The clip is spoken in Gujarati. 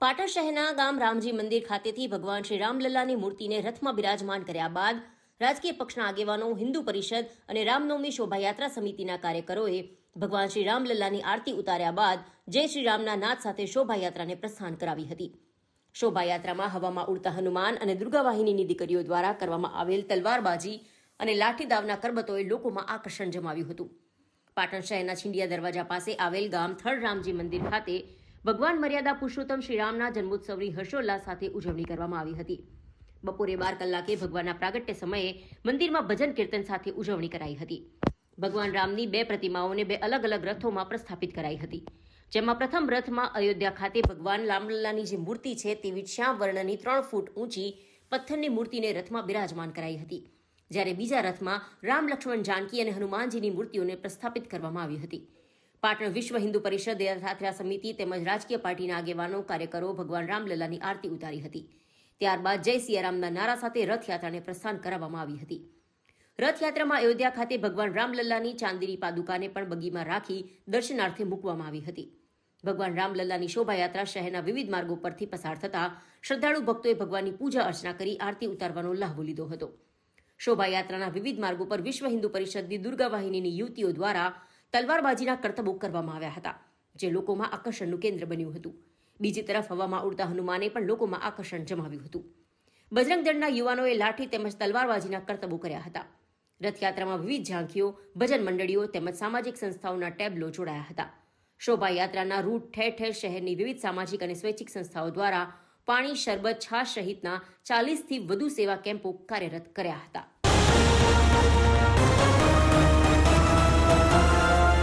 પાટણ શહેરના ગામ રામજી મંદિર ખાતેથી ભગવાન શ્રી રામલલ્લાની મૂર્તિને રથમાં બિરાજમાન કર્યા બાદ રાજકીય પક્ષના આગેવાનો, હિન્દુ પરિષદ અને રામનવમી શોભાયાત્રા સમિતિના કાર્યકરોએ ભગવાન શ્રી રામલલ્લાની આરતી ઉતાર્યા બાદ જય શ્રી રામના નાદ સાથે શોભાયાત્રાને પ્રસ્થાન કરાવી હતી. શોભાયાત્રામાં હવામાં ઉડતા હનુમાન અને દુર્ગાવાહિનીની દીકરીઓ દ્વારા કરવામાં આવેલ તલવારબાજી અને લાઠીદાવના કરબતોએ લોકોમાં આકર્ષણ જમાવ્યું હતું. પાટણ શહેરના છીંડિયા દરવાજા પાસે આવેલ ગામ થળ રામજી મંદિર ખાતે ભગવાન મર્યાદા પુરુષોત્તમ શ્રીરામના જન્મોત્સવની હર્ષોલ્લાસ સાથે ઉજવણી કરવામાં આવી હતી. બપોરે 12 કલાકે ભગવાનના પ્રાગટ્ય સમયે મંદિરમાં ભજન કીર્તન સાથે ઉજવણી કરાઈ હતી. ભગવાન રામની 2 પ્રતિમાઓને 2 અલગ અલગ રથોમાં પ્રસ્થાપિત કરાઈ હતી, જેમાં પ્રથમ રથમાં અયોધ્યા ખાતે ભગવાન રામલલ્લાની જે મૂર્તિ છે તેવી શ્યામ વર્ણની 3 ફૂટ ઊંચી પથ્થરની મૂર્તિને રથમાં બિરાજમાન કરાઈ હતી, જ્યારે બીજા રથમાં રામ, લક્ષ્મણ, જાનકી અને હનુમાનજીની મૂર્તિઓને પ્રસ્થાપિત કરવામાં આવી હતી. પાટણ વિશ્વ હિન્દુ પરિષદ, યાત્રા સમિતિ તેમજ રાજકીય પાર્ટીના આગેવાનો, કાર્યકરો ભગવાન રામલલ્લાની આરતી ઉતારી હતી. ત્યારબાદ જય સિયારામના નારા સાથે રથયાત્રાને પ્રસ્થાન કરાવવામાં આવી હતી. રથયાત્રામાં અયોધ્યા ખાતે ભગવાન રામલલ્લાની ચાંદીની પાદુકાને પણ બગીમાં રાખી દર્શનાર્થે મૂકવામાં આવી હતી. ભગવાન રામલલ્લાની શોભાયાત્રા શહેરના વિવિધ માર્ગો પરથી પસાર થતા શ્રદ્ધાળુ ભક્તોએ ભગવાનની પૂજા અર્ચના કરી આરતી ઉતારવાનો લહાવો લીધો હતો. શોભાયાત્રાના વિવિધ માર્ગો પર વિશ્વ હિન્દુ પરિષદની દુર્ગાવાહિનીની યુવતીઓ દ્વારા તલવારબાજીના કરતબો કરવામાં આવ્યા હતા, જે લોકોમાં આકર્ષણનું કેન્દ્ર બન્યું હતું. બીજી તરફ હવામાં ઉડતા હનુમાને પણ લોકોમાં આકર્ષણ જમાવ્યું હતું. બજરંગ દળના યુવાનોએ લાઠી તેમજ તલવારબાજીના કરતબો કર્યા હતા. રથયાત્રામાં વિવિધ ઝાંખીઓ, ભજન મંડળીઓ તેમજ સામાજિક સંસ્થાઓના ટેબ્લો જોડાયા હતા. શોભાયાત્રાના રૂટ ઠેર ઠેર શહેરની વિવિધ સામાજિક અને સ્વૈચ્છિક સંસ્થાઓ દ્વારા પાણી, શરબત, છાશ સહિતના 40થી વધુ સેવા કેમ્પો કાર્યરત કર્યા હતા.